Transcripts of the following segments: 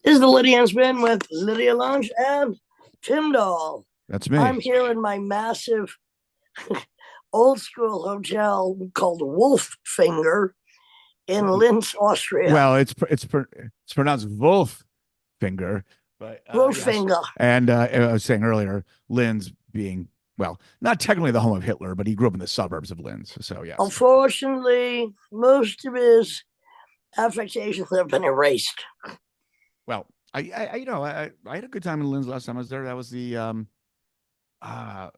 This is the Lydian Spin with Lydia Lunch and Tyndall. That's me. I'm here in my massive old school hotel called Wolffinger in Linz, Austria. Well, it's pronounced Wolffinger, but yes. Wolffinger. And I was saying earlier, Linz being not technically the home of Hitler, but he grew up in the suburbs of Linz. So yes. Unfortunately, most of his affectations have been erased. Well, I had a good time in Linz last time I was there. That was the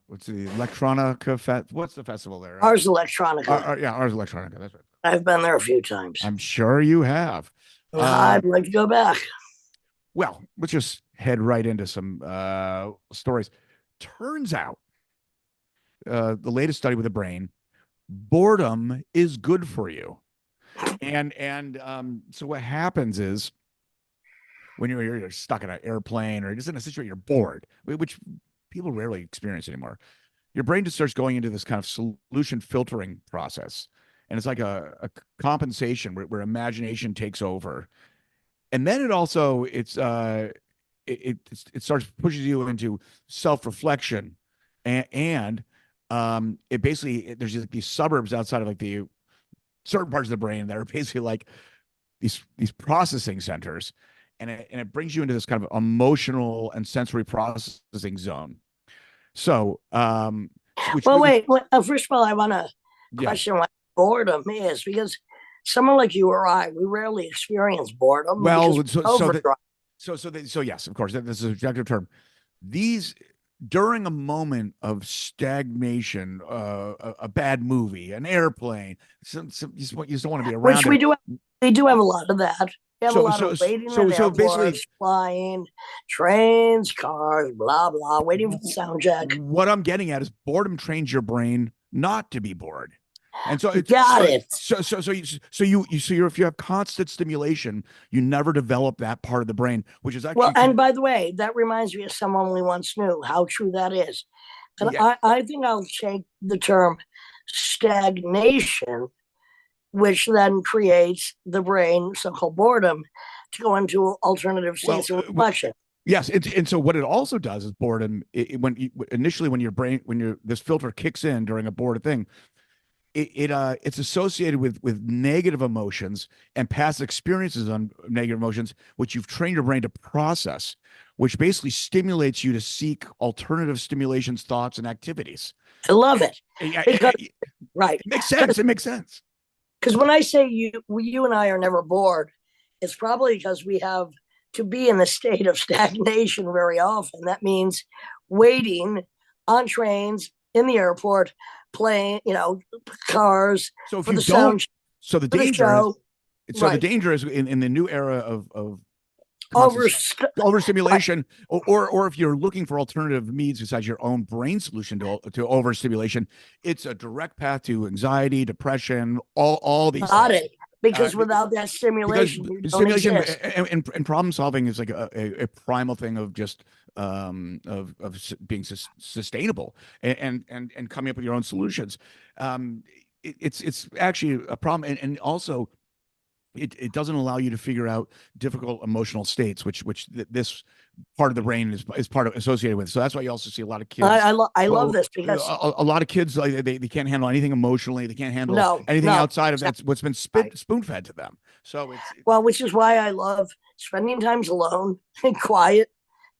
what's the Electronica Fest? What's the festival there? Ars Electronica. Yeah, Ars Electronica. That's right. I've been there a few times. I'm sure you have. I'd like to go back. Well, let's just head right into some stories. Turns out, the latest study with the brain, boredom is good for you, and so what happens is when you're stuck in an airplane or just in a situation you're bored, which people rarely experience anymore, your brain just starts going into this kind of solution filtering process, and it's like a compensation where imagination takes over, and then it starts pushes you into self-reflection, and it basically there's like these suburbs outside of like the certain parts of the brain that are basically like these processing centers, and it brings you into this kind of emotional and sensory processing zone. So, wait. First of all, I want to question what boredom is, because someone like you or I, we rarely experience boredom. Well, so yes, of course, this is a subjective term. These during a moment of stagnation, a bad movie, an airplane, you just don't want to be around. Which we do. We do have a lot of that. We have a lot of waiting at airports, basically flying, trains, cars, blah blah, waiting for the sound check. What I'm getting at is boredom trains your brain not to be bored. And so if you have constant stimulation, you never develop that part of the brain, which is actually and by the way, that reminds me of someone we once knew, how true that is. And I think I'll take the term stagnation, which then creates the brain, so-called boredom, to go into alternative states of reflection. Yes, and so what it also does is boredom. When your brain, this filter kicks in during a bored thing, it's associated with negative emotions and past experiences on negative emotions, which you've trained your brain to process, which basically stimulates you to seek alternative stimulations, thoughts, and activities. I love it. Right. It makes sense. It makes sense. Because when I say you and I are never bored, it's probably because we have to be in a state of stagnation very often. That means waiting on trains, in the airport, playing, cars. So if you don't, so the danger is in the new era of overstimulation, or if you're looking for alternative means besides your own brain solution to overstimulation, it's a direct path to anxiety, depression, all these things. Because without that stimulation, and problem solving is like a primal thing of just of being sustainable and coming up with your own solutions. It's actually a problem, and also it doesn't allow you to figure out difficult emotional states, which this part of the brain is part of associated with. So that's why you also see a lot of kids. I love this, because a lot of kids, like, they can't handle anything emotionally. They can't handle anything outside of that's what's been spoon fed to them. So which is why I love spending times alone and quiet,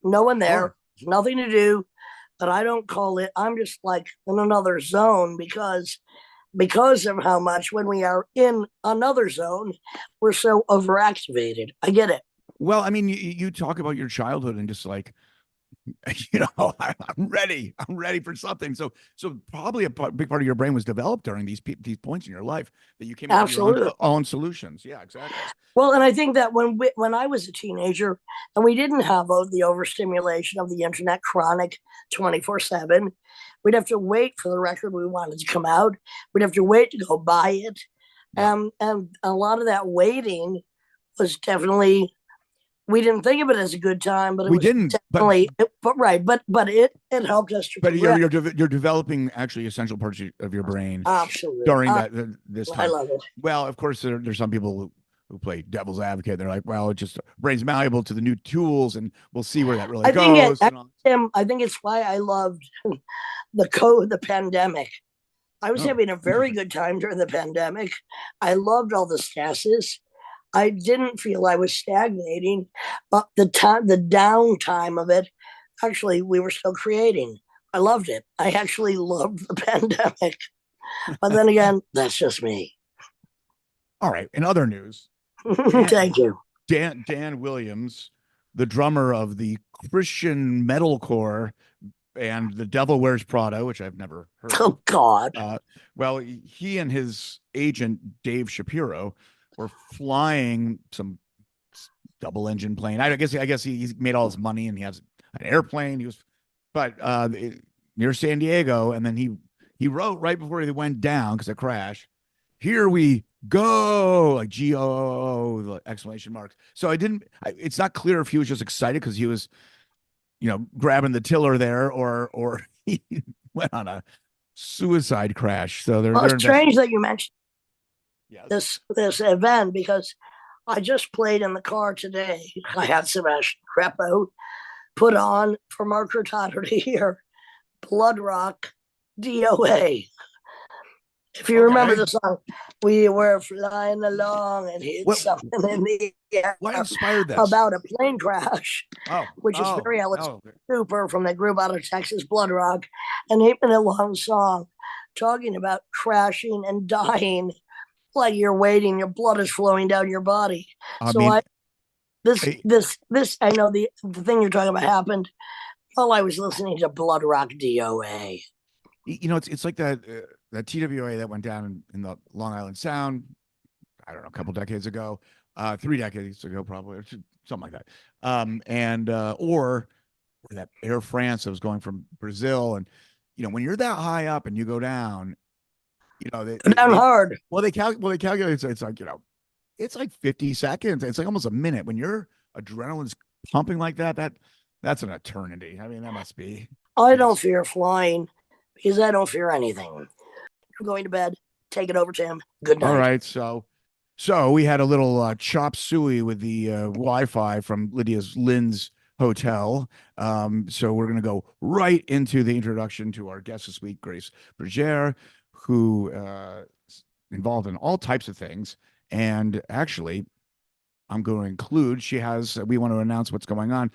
no one there, nothing to do. But I don't call it. I'm just like in another zone, because of how much when we are in another zone, we're so overactivated. I get it. Well, I mean, you talk about your childhood and just like, I'm ready for something. So probably a big part of your brain was developed during these points in your life that you came up with your own solutions. Yeah, exactly. Well, and I think that when I was a teenager and we didn't have the overstimulation of the internet chronic 24/7, we'd have to wait for the record we wanted to come out. We'd have to wait to go buy it. And a lot of that waiting was definitely, we didn't think of it as a good time, but it helped us to. But you're developing actually essential parts of your brain. Absolutely. During this time. I love it. Well, of course, there's some people who play devil's advocate. They're like, well, it just brain's malleable to the new tools, and we'll see where that really I think goes. Tim, I think it's why I loved the pandemic. I was Oh, having a very good time during the pandemic. I loved all the stasis. I didn't feel I was stagnating, but the downtime of it, actually, we were still creating. I loved it. I actually loved the pandemic. But then again, that's just me. all right. In other news, Dan, Thank you. Dan Williams, the drummer of the Christian metalcore and The Devil Wears Prada, which I've never heard Oh of. God. Well, he and his agent Dave Shapiro were flying some double engine plane. I guess he's made all his money and he has an airplane. He was, but near San Diego, and then he wrote right before he went down because it crashed. Here we go, like GOO exclamation marks. So it's not clear if he was just excited because he was, grabbing the tiller there, or he went on a suicide crash. So Well, they're it's strange that you mentioned yes. this event because I just played in the car today. I had Sebastian Crep out, put on for Mark Hurtado to hear Blood Rock DOA. If you remember the song, we were flying along and hit something in the air. What inspired this? About a plane crash, which is very Alice okay. Cooper from the group out of Texas, Blood Rock. And he made a long song talking about crashing and dying like you're waiting, your blood is flowing down your body. I know the thing you're talking about happened while I was listening to Blood Rock DOA. It's like that TWA that went down in the Long Island Sound, I don't know, a couple decades ago, 3 decades ago, probably, or something like that. Or that Air France that was going from Brazil. And, when you're that high up and you go down, down hard. Well, they calculate it's like, it's like 50 seconds. It's like almost a minute. When your adrenaline's pumping like that's an eternity. I mean, that must be. I don't fear flying because I don't fear anything. I'm going to bed. Take it over, Tim. Good night. All right. So we had a little chop suey with the Wi-Fi from Lynn's hotel. So we're going to go right into the introduction to our guest this week, Grace Bergere, who is involved in all types of things. And actually, I'm going to include, we want to announce what's going on.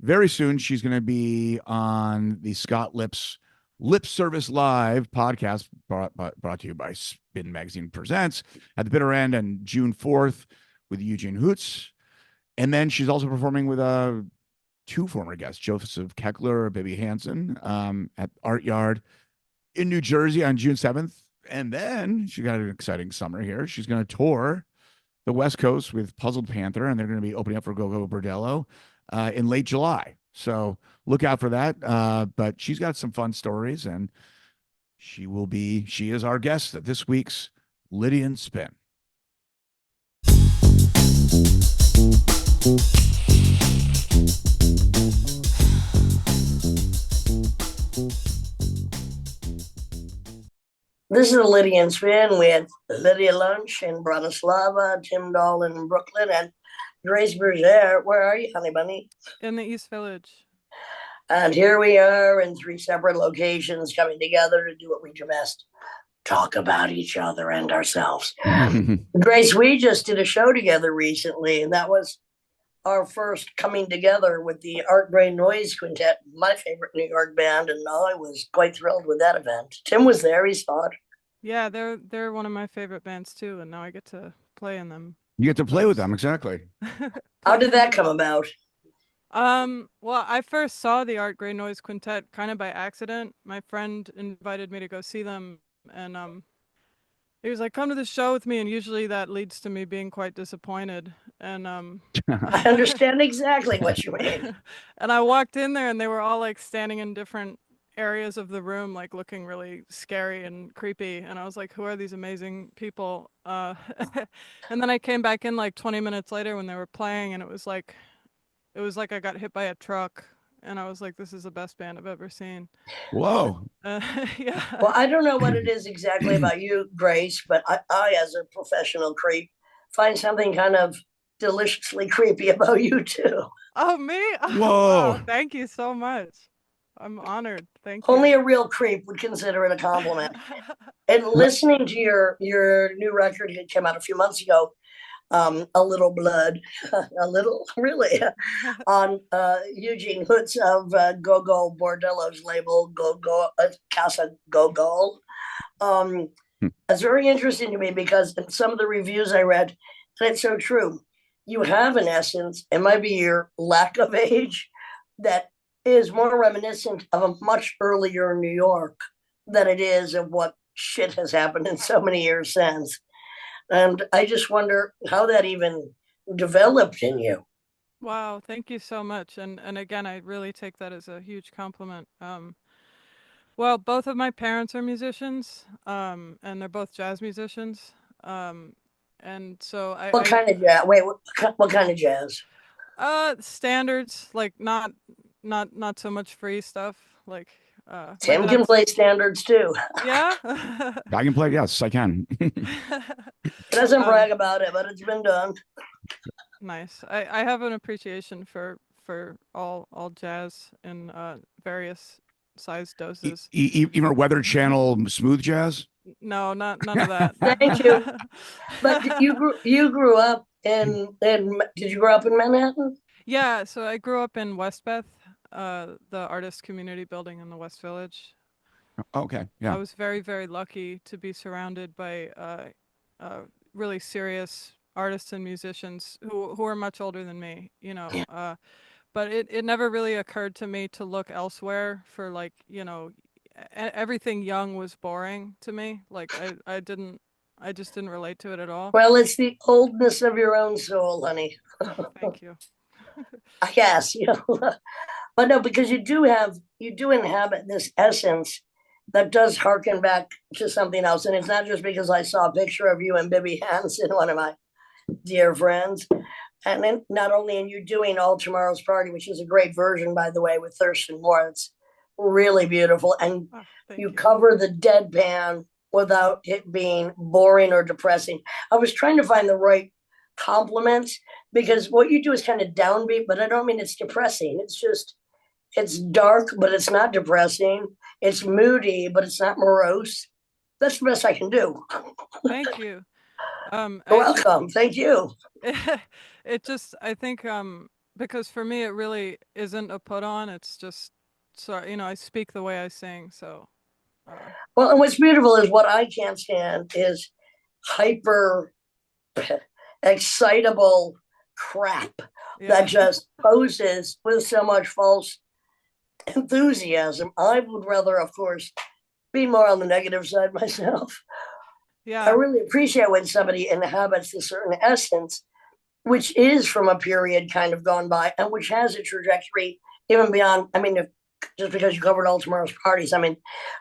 Very soon, she's going to be on the Scott Lips Lip Service Live podcast brought to you by Spin Magazine Presents at the bitter end on June 4th with Eugene Hutz. And then she's also performing with two former guests, Joseph Keckler, Bibbe Hansen, at Art Yard in New Jersey on June 7th. And then she got an exciting summer here. She's going to tour the West Coast with Puzzled Panther, and they're going to be opening up for Gogol Bordello in late July. So look out for that. But she's got some fun stories, and she is our guest at this week's Lydian Spin. This is a Lydian Spin with Lydia Lunch in Bratislava, Tim Dahl in Brooklyn, and Grace Bergere. Where are you, honey bunny? In the East Village. And here we are in 3 separate locations coming together to do what we do best. Talk about each other and ourselves. Grace, we just did a show together recently, and that was our first coming together with the Art Gray Noise Quintet, my favorite New York band, and I was quite thrilled with that event. Tim was there, he saw it. Yeah, they're one of my favorite bands too, and now I get to play in them. You get to play with them, exactly. How did that come about? Well, I first saw the Art Gray Noise Quintet kind of by accident. My friend invited me to go see them, and he was like, come to the show with me, and usually that leads to me being quite disappointed. And I understand exactly what you mean. And I walked in there, and they were all like standing in different areas of the room, like looking really scary and creepy. And I was like, who are these amazing people? And then I came back in like 20 minutes later when they were playing, and it was like I got hit by a truck. And I was like, this is the best band I've ever seen. Whoa. Yeah. Well, I don't know what it is exactly about you, Grace, but I as a professional creep, find something kind of deliciously creepy about you too. Oh, me? Oh, Whoa. wow. Thank you so much. I'm honored. Thank Only you. a real creep would consider it a compliment. And listening to your new record that came out a few months ago, A Little Blood, a little really, on Eugene Hutz of Gogol Bordello's label, Casa Gogol. It's very interesting to me because in some of the reviews I read, and it's so true, you have an essence, it might be your lack of age, that is more reminiscent of a much earlier New York than it is of what shit has happened in so many years since. And I just wonder how that even developed in you. Wow, thank you so much. And again, I really take that as a huge compliment. Well, both of my parents are musicians, and they're both jazz musicians. Um, and so What kind of jazz? Wait, what kind of jazz? standards, like not so much free stuff. Like my Tim can dad's, play standards too. yeah. I can play. Yes, I can. Doesn't Um, brag about it, but it's been done. Nice. I have an appreciation for all jazz in various size doses. Even Weather Channel smooth jazz. No, not none of that. Thank you. But you grew up in did you grow up in Manhattan? Yeah, so I grew up in West Beth, the artist community building in the West Village. Okay, I yeah. was very, very lucky to be surrounded by really serious artists and musicians who are much older than me, you know. But it never really occurred to me to look elsewhere for like, you know, everything young was boring to me. Like I just didn't relate to it at all. Well, it's the oldness of your own soul, honey. Oh, thank you. I guess, but no, because you do inhabit this essence that does harken back to something else. And it's not just because I saw a picture of you and Bibbe Hansen, one of my dear friends. And then not only in you doing All Tomorrow's Party, which is a great version, by the way, with Thurston Moore. It's really beautiful. And Oh, thank you you. cover the deadpan without it being boring or depressing. I was trying to find the right compliments because what you do is kind of downbeat, but I don't mean it's depressing. It's dark, but it's not depressing. It's moody, but it's not morose. That's the best I can do. Thank you. You're welcome. Thank you. It just I think because for me it really isn't a put on. It's just so you know I speak the way I sing. So Well, and what's beautiful is what I can't stand is hyper excitable crap that yeah. just poses with so much false enthusiasm. I would rather, of course, be more on the negative side myself. I Yeah. really appreciate when somebody inhabits a certain essence, which is from a period kind of gone by and which has a trajectory even beyond. I mean, if, just because you covered All Tomorrow's Parties, I mean,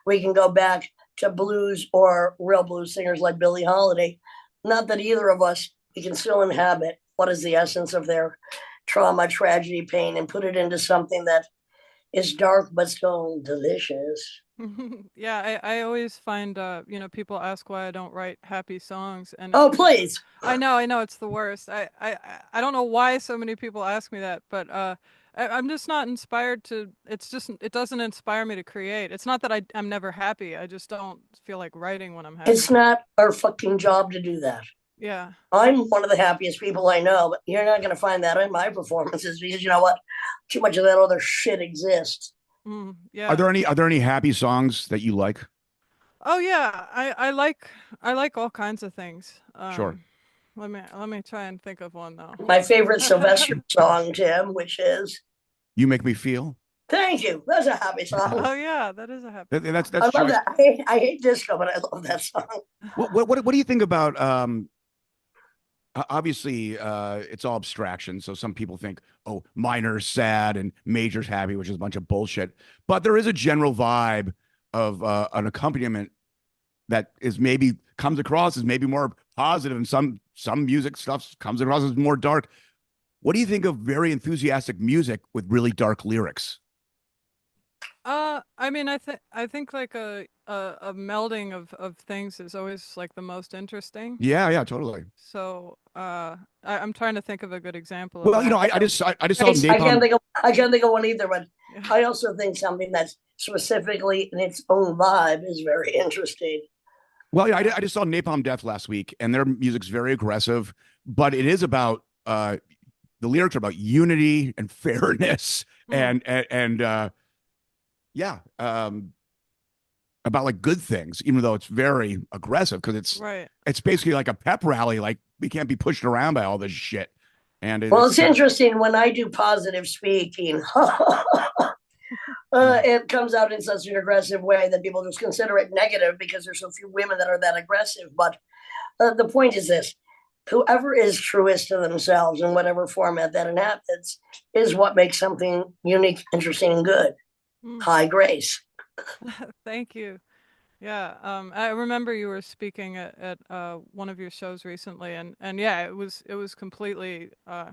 we can go back to blues or real blues singers like Billie Holiday. Not that either of us, we can still inhabit what is the essence of their trauma, tragedy, pain, and put it into something that is dark but still delicious. Yeah, I always find you know people ask why I don't write happy songs and Oh, please. I know it's the worst. I don't know why so many people ask me that, but I'm just not inspired to. It's just it doesn't inspire me to create. It's not that I'm never happy. I just don't feel like writing when I'm It's happy. not our fucking job to do that. Yeah. I'm one of the happiest people I know, but you're not going to find that in my performances because you know what? Too much of that other shit exists. Yeah. Are there any happy songs that you like? Oh yeah. I like all kinds of things. Sure. Let me try and think of one though. My favorite Sylvester song, Tim, which is You Make Me Feel. Thank You. That's a happy song. Oh yeah, that is a happy That's song. I love choice. that. I hate disco, but I love that song. What do you think about obviously it's all abstraction, so some people think, oh, minor's sad and major's happy, which is a bunch of bullshit, but there is a general vibe of an accompaniment that is maybe comes across as maybe more positive, and some music stuff comes across as more dark. What do you think of very enthusiastic music with really dark lyrics? I mean, I think like a melding of things is always like the most interesting. Yeah, yeah, totally. So, I'm trying to think of a good example of Well, that. I just saw Grace, Napalm. I can't think of one either, but Yeah. I also think something that's specifically in its own vibe is very interesting. Well, yeah, I just saw Napalm Death last week, and their music's very aggressive, but it is about the lyrics are about unity and fairness, Hmm. and yeah, about like good things, even though it's very aggressive because Right. it's basically like a pep rally. Like we can't be pushed around by all this shit, and Well, it's it's interesting when I do positive speaking. It comes out in such an aggressive way that people just consider it negative because there's so few women that are that aggressive. But the point is this: whoever is truest to themselves in whatever format that inhabits is what makes something unique, interesting, and good. Hmm. High grace. Thank you. Yeah, I remember you were speaking at one of your shows recently, and yeah, it was completely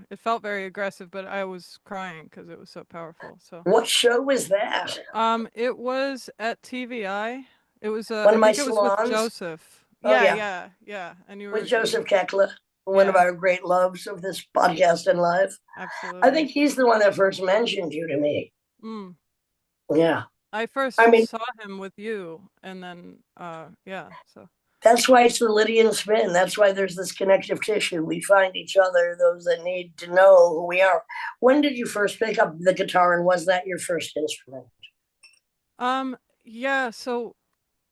it felt very aggressive, but I was crying because it was so powerful. So, What show was that? it was at TVI. It was One I of my think it was with salons. Joseph. Oh Yeah, yeah, yeah, yeah. And with Joseph Keckler, one of yeah, our great loves of this podcast and live. I absolutely. think he's the one that first mentioned you to me. Mm. Yeah. I I first mean, saw him with you, and then yeah, so that's why it's the Lydian spin. That's why there's this connective tissue. We find each other, those that need to know who we are. When did you first pick up the guitar, and was that your first instrument? yeah, so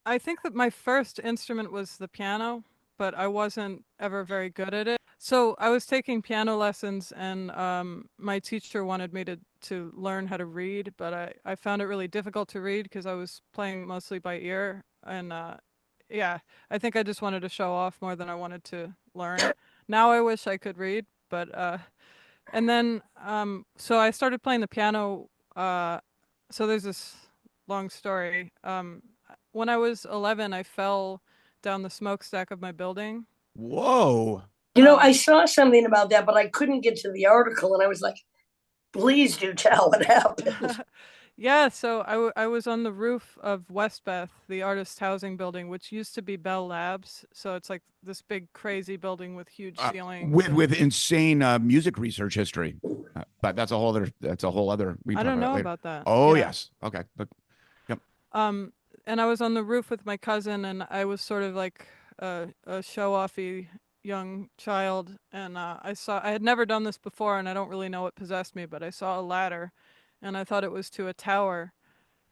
I think that my first instrument was the piano, but I wasn't ever very good at it. So I was taking piano lessons, and my teacher wanted me to learn how to read, but I found it really difficult to read because I was playing mostly by ear. And yeah, I think I just wanted to show off more than I wanted to learn. Now I wish I could read, but and then so I started playing the piano. So there's this long story. When I was 11, I fell down the smokestack of my building. whoa. I Um, saw something about that, but I couldn't get to the article, and I was like, please do tell what happened. yeah, so I was on the roof of Westbeth, the artist housing building, which used to be Bell Labs. So it's like this big crazy building with huge ceilings, and With insane music research history. But that's a whole other we I can talk don't about it know later. about that. Oh Yeah. yes. Okay. But yep. Um, and I was on the roof with my cousin, and I was sort of like a show-offy young child, and I had never done this before, and I don't really know what possessed me, but I saw a ladder, and I thought it was to a tower,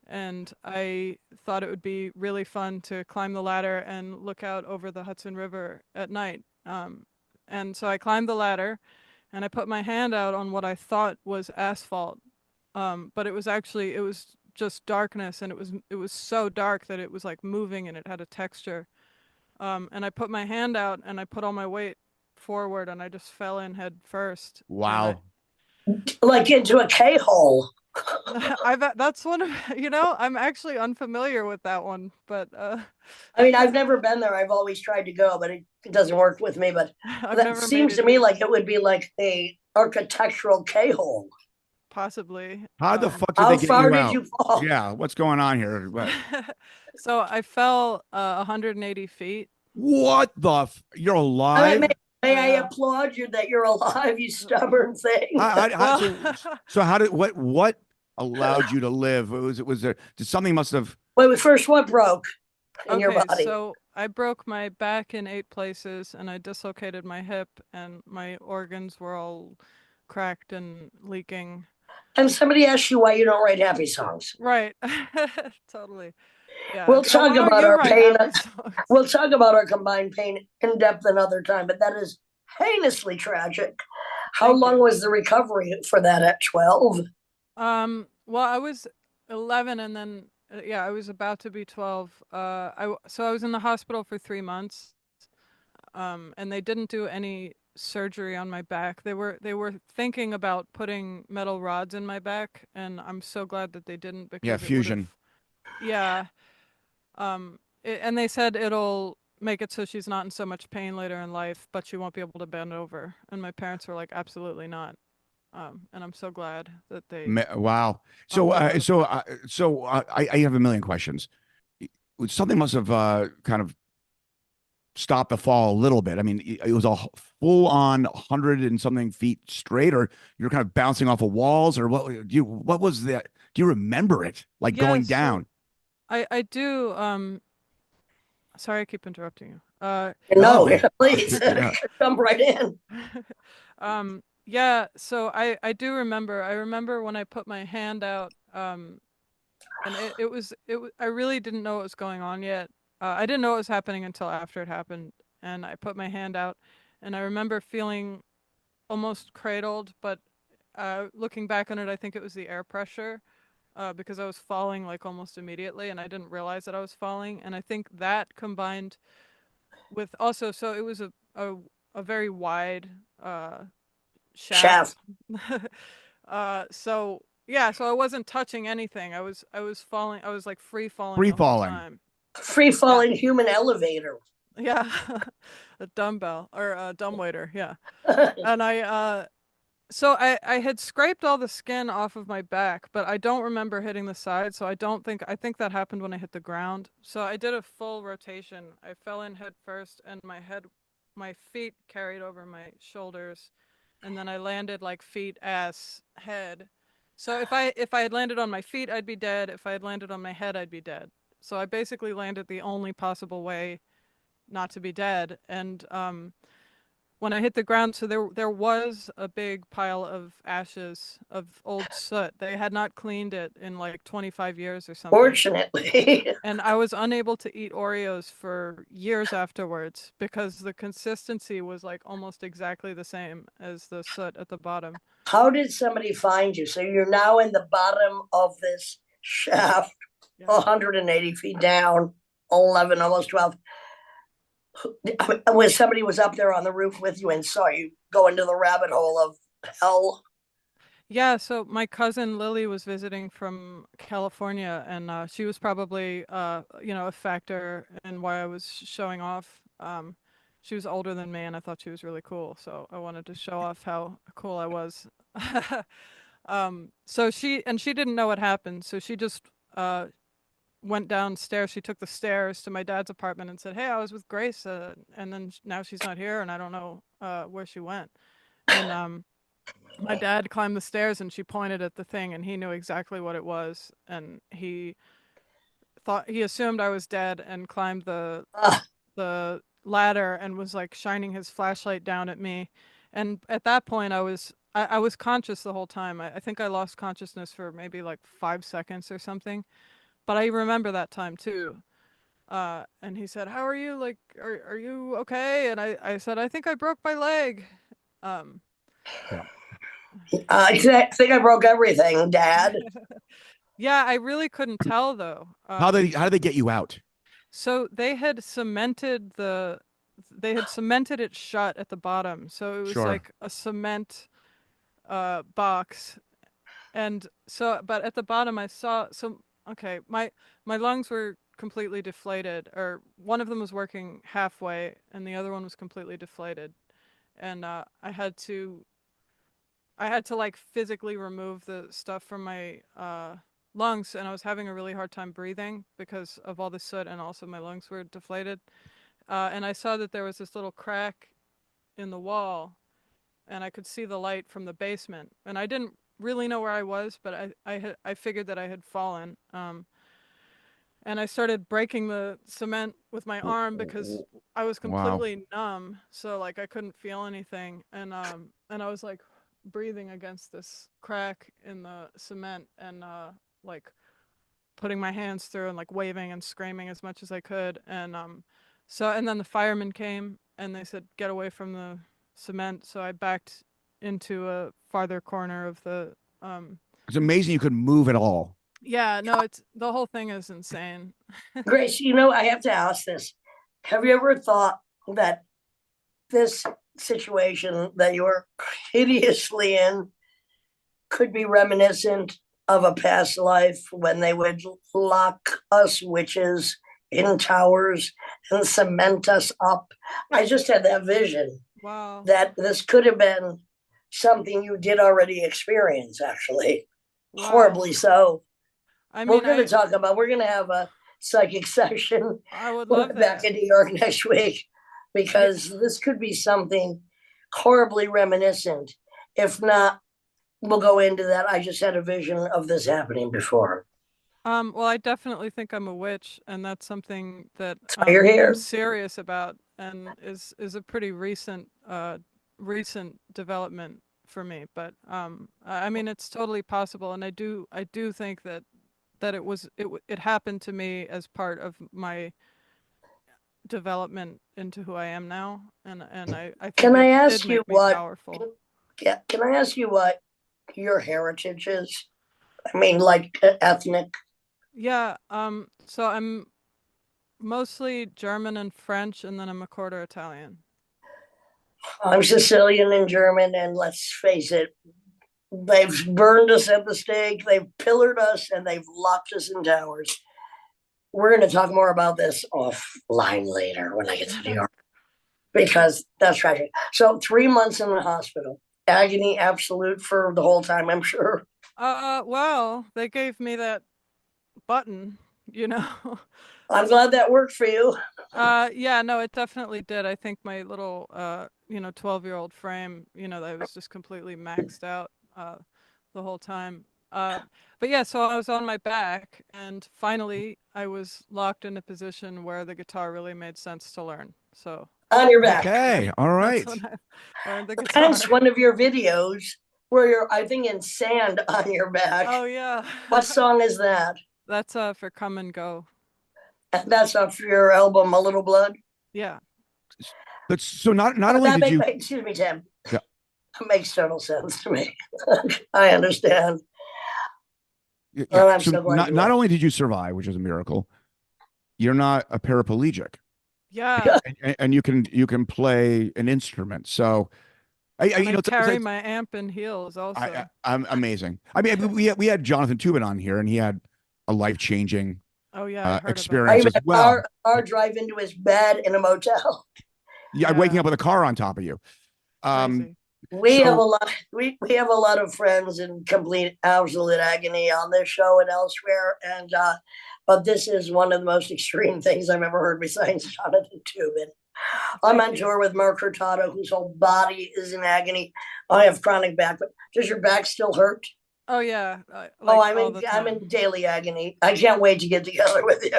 and I thought it would be really fun to climb the ladder and look out over the Hudson River at night. And so I climbed the ladder, and I put my hand out on what I thought was asphalt, but it was just darkness, and it was so dark that it was like moving, and it had a texture. And I put my hand out, and I put all my weight forward, and I just fell in head first. And Wow. Like into a K hole. that's one of I'm actually unfamiliar with that one, but I mean, I've never been there. I've always tried to go, but it doesn't work with me. But I've that never made seems it to me either. like it would be like a architectural K hole. Possibly. How the fuck did How they get far you did out? you fall? Yeah, what's going on here? So I fell 180 feet. What the you're I mean, alive? may I I know. applaud you that you're alive, you stubborn thing. Well, So how did what allowed you to live? Was there did something must have Wait, first, what broke in your okay, body? so I broke my back in 8 places, and I dislocated my hip, and my organs were all cracked and leaking. And somebody asked you why you don't write happy songs. Right. Totally. Yeah. We'll Now, talk why don't about you our write pain. happy songs? We'll talk about our combined pain in depth another time, but that is heinously tragic. How Thank long you. was the recovery for that at 12? Well, I was 11, and then yeah, I was about to be 12. So I was in the hospital for 3 months. And they didn't do any surgery on my back. They were thinking about putting metal rods in my back, and I'm so glad that they didn't yeah, because it would have, fusion. yeah. And they said it'll make it so she's not in so much pain later in life, but she won't be able to bend over. And my parents were like, absolutely not. And I'm so glad that they. Wow. I have a million questions. Something must have kind of stopped the fall a little bit. I mean, it was a full on 100 and something feet straight, or you're kind of bouncing off of walls, or what was that? Do you remember it like going down? I do. Sorry, I keep interrupting you. No, No. please Yeah. jump right in. Yeah, so I do remember. I remember when I put my hand out, and I really didn't know what was going on yet. I didn't know what was happening until after it happened, and I put my hand out, and I remember feeling almost cradled, but looking back on it, I think it was the air pressure, because I was falling like almost immediately, and I didn't realize that I was falling, and I think that combined with also, so it was a very wide shaft. Shaft. So yeah, so I wasn't touching anything. I was falling. I was like free falling Free the whole falling. time. Free Yeah, falling human elevator. yeah, a dumbbell or a dumbwaiter. Yeah, and so I had scraped all the skin off of my back, but I don't remember hitting the side. So I think that happened when I hit the ground. So I did a full rotation. I fell in head first, and my feet carried over my shoulders, and then I landed like feet, ass, head. So if I had landed on my feet, I'd be dead. If I had landed on my head, I'd be dead. So I basically landed the only possible way not to be dead. And when I hit the ground, so there was a big pile of ashes of old soot. They had not cleaned it in like 25 years or something. Fortunately. And I was unable to eat Oreos for years afterwards because the consistency was like almost exactly the same as the soot at the bottom. How did somebody find you? So you're now in the bottom of this shaft, Yeah. 180 feet down, 11, almost 12. When somebody was up there on the roof with you and saw you go into the rabbit hole of hell. Yeah, so my cousin Lily was visiting from California, and she was probably, a factor in why I was showing off. She was older than me, and I thought she was really cool, so I wanted to show off how cool I was. So she didn't know what happened, so she just went downstairs. She took the stairs to my dad's apartment and said, "Hey, I was with Grace, and then now she's not here, and I don't know where she went." And my dad climbed the stairs and she pointed at the thing and he knew exactly what it was, and he assumed I was dead and climbed the ladder and was like shining his flashlight down at me. And at that point I was conscious the whole time. I think I lost consciousness for maybe like 5 seconds or something. But I remember that time too. And he said, "How are you? Like, are you okay?" And I said, "I think I broke my leg." Um, Yeah. I think I broke everything, Dad. Yeah, I really couldn't tell though. How did they get you out? So they had cemented it shut at the bottom. So it was Sure. like a cement box. And so but at the bottom I saw okay, my lungs were completely deflated, or one of them was working halfway and the other one was completely deflated. And I had to like physically remove the stuff from my lungs, and I was having a really hard time breathing because of all the soot, and also my lungs were deflated. And I saw that there was this little crack in the wall, and I could see the light from the basement. And I didn't really know where I was, but I figured that I had fallen. And I started breaking the cement with my arm because I was Wow. completely numb, so like I couldn't feel anything. And I was like breathing against this crack in the cement, and like putting my hands through and like waving and screaming as much as I could. And then the firemen came and they said, "Get away from the cement." So I backed into a farther corner of the It's amazing you could move at all. yeah, no, it's the whole thing is insane. Grace, I have to ask this. Have you ever thought that this situation that you're hideously in could be reminiscent of a past life when they would lock us witches in towers and cement us up? I just had that vision Wow. that this could have been something you did already experience, actually. Wow. Horribly so. I We're mean, going to have a psychic session I would when love we're back that. in New York next week, Yeah. because this could be something horribly reminiscent. If not, we'll go into that. I just had a vision of this happening before. Well, I definitely think I'm a witch, and that's something that You're I'm here. serious about, and is a pretty recent development for me. But I mean, it's totally possible, and I do think that it happened to me as part of my development into who I am now, and I think Can I it did ask you make me what? powerful. Can I ask you what your heritage is? I mean, like ethnic. Yeah. So I'm mostly German and French, and then I'm a quarter Italian. I'm Sicilian and German, and let's face it, they've burned us at the stake, they've pillared us, and they've locked us in towers. We're going to talk more about this offline later when I get to New York, because that's tragic. So 3 months in the hospital, agony absolute for the whole time, I'm sure. Well, they gave me that button, you know. I'm glad that worked for you. Yeah, no, it definitely did. I think my little 12-year-old frame, that was just completely maxed out the whole time. But yeah, so I was on my back, and finally I was locked in a position where the guitar really made sense to learn. So On your back. Okay, all right. that's when I learned the guitar. Hence one of your videos where you're, I think, in sand on your back. Oh yeah. What song is that? That's for Come and Go. And that's off your album, A Little Blood. Yeah. But so not only did you, excuse me, Tim. yeah, It makes total sense to me. I understand. yeah. Oh, I'm So so glad not only did you survive, which is a miracle, you're not a paraplegic, Yeah. and you can play an instrument. So And I it's carry my amp in heels also. I'm amazing. I mean, we had Jonathan Tubin on here, and he had a life-changing Oh yeah, I heard about experience as that. well. Our drive into his bed in a motel. Yeah, waking up with a car on top of you. Crazy. We have a So lot. We have a lot of friends in complete absolute agony on this show and elsewhere, and but this is one of the most extreme things I've ever heard besides Jonathan Tubin. I'm on tour with Mark Hurtado, whose whole body is in agony. I have chronic back, but does your back still hurt? Oh yeah. I'm in daily agony. I can't wait to get together with you.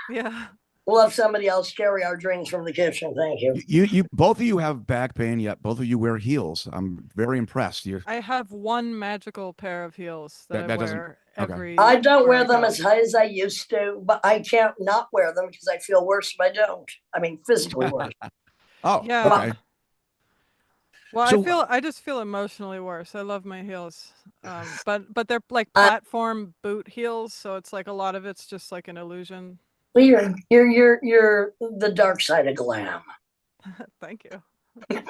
Yeah. We'll have somebody else carry our drinks from the kitchen. Thank you. you both of you have back pain, yet both of you wear heels. I'm very impressed. I have one magical pair of heels that I doesn't. wear Okay. I don't wear I them go. as high as I used to, but I can't not wear them because I feel worse if I don't. I mean, physically worse. Oh, Yeah. okay. Well, So- I just feel emotionally worse. I love my heels. But they're like platform boot heels, so it's like a lot of it's just like an illusion. Well, you're the dark side of glam. Thank you. I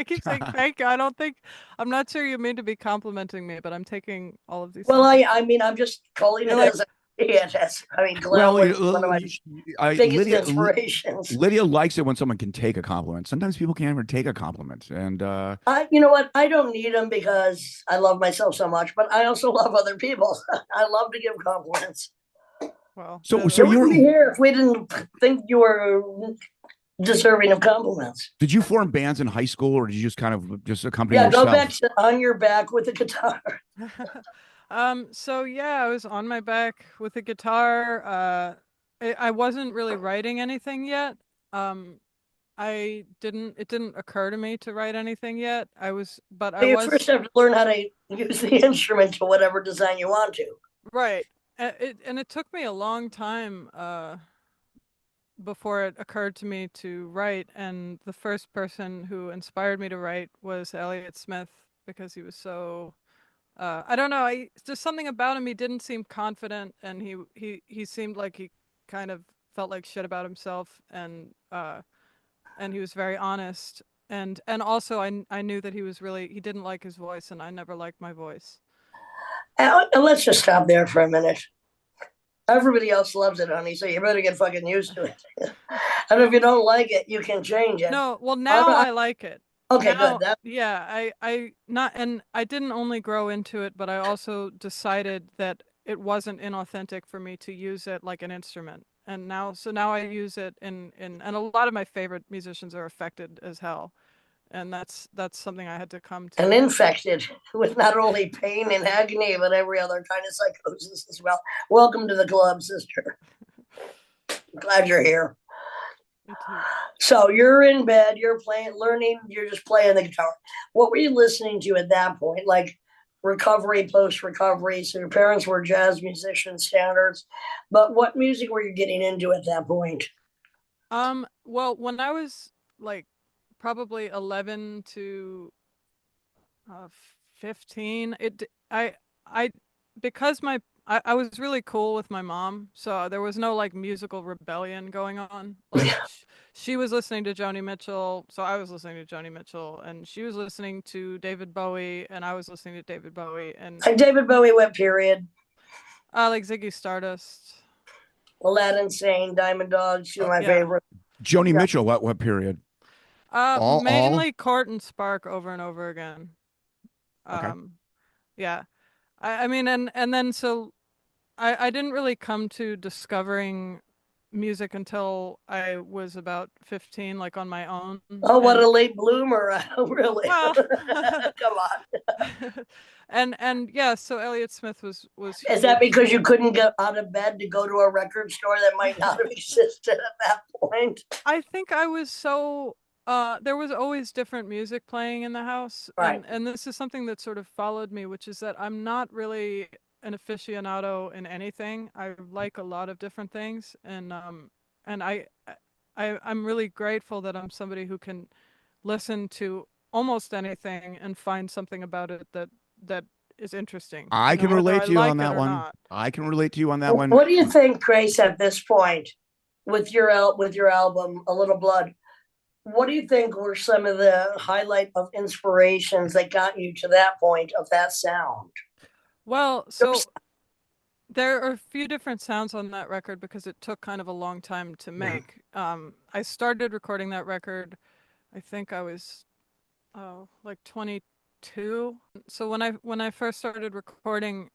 keep saying thank you. I'm not sure you mean to be complimenting me, but I'm taking all of these. Well, things. I mean, I'm just calling You're it like- as yes. I mean, glam Well, was one of my biggest inspirations. Lydia likes it when someone can take a compliment. Sometimes people can't even take a compliment, and You know what? I don't need them because I love myself so much, but I also love other people. I love to give compliments. Well, so You you wouldn't be were. here if we didn't think you were deserving of compliments. Did you form bands in high school, or did you just kind of just accompany Yeah, yourself? go back to on your back with the guitar. So yeah, I was on my back with a guitar. I wasn't really writing anything yet. It didn't occur to me to write anything yet. You first have to learn how to use the instrument to whatever design you want to. Right. It took me a long time before it occurred to me to write, and the first person who inspired me to write was Elliott Smith, because he was so I don't know, just something about him. He didn't seem confident, and he seemed like he kind of felt like shit about himself, and he was very honest, and also I knew that he didn't like his voice, and I never liked my voice. And let's just stop there for a minute. Everybody else loves it, honey, so you better get fucking used to it. And if you don't like it, you can change it. No, well, now I like it. Okay, good. now, yeah, I not, and I didn't only grow into it, but I also decided that it wasn't inauthentic for me to use it like an instrument. And now, so now I use it and a lot of my favorite musicians are affected as hell. And that's something I had to come and to. infected with not only pain and agony, but every other kind of psychosis as well. Welcome to the club, sister. Glad you're here. Me too. So you're in bed, you're playing, learning, you're just playing the guitar. What were you listening to at that point? Like recovery, post recovery. So your parents were jazz musicians, standards. But what music were you getting into at that point? Well, when I was like probably 11 to 15, I because I was really cool with my mom, so there was no like musical rebellion going on. Like she was listening to Joni Mitchell, so I was listening to Joni Mitchell, and she was listening to David Bowie, and I was listening to David Bowie, and David Bowie went period. like Ziggy Stardust. Aladdin Sane, Diamond Dogs, two of my Yeah. favorite. Joni Yeah. Mitchell, what period? All Mainly Court and Spark over and over again. okay. Um, yeah. I mean, and then so I didn't really come to discovering music until I was about 15, like on my own. Oh, what And a late bloomer. Really? well, Come on. and yeah, so Elliott Smith was Is that huge. because you couldn't get out of bed to go to a record store that might not have existed at that point? I think I was so there was always different music playing in the house, Right. and this is something that sort of followed me, which is that I'm not really an aficionado in anything. I like a lot of different things, and I'm really grateful that I'm somebody who can listen to almost anything and find something about it that is interesting, I can whether relate I to you on like it that or one. not. I can relate to you on that one. What do you think, Grace, at this point with your album, A Little Blood? What do you think were some of the highlight of inspirations that got you to that point of that sound? Well, Oops. so there are a few different sounds on that record because it took kind of a long time to make. I started recording that record, I think I was like 22. So when I first started recording,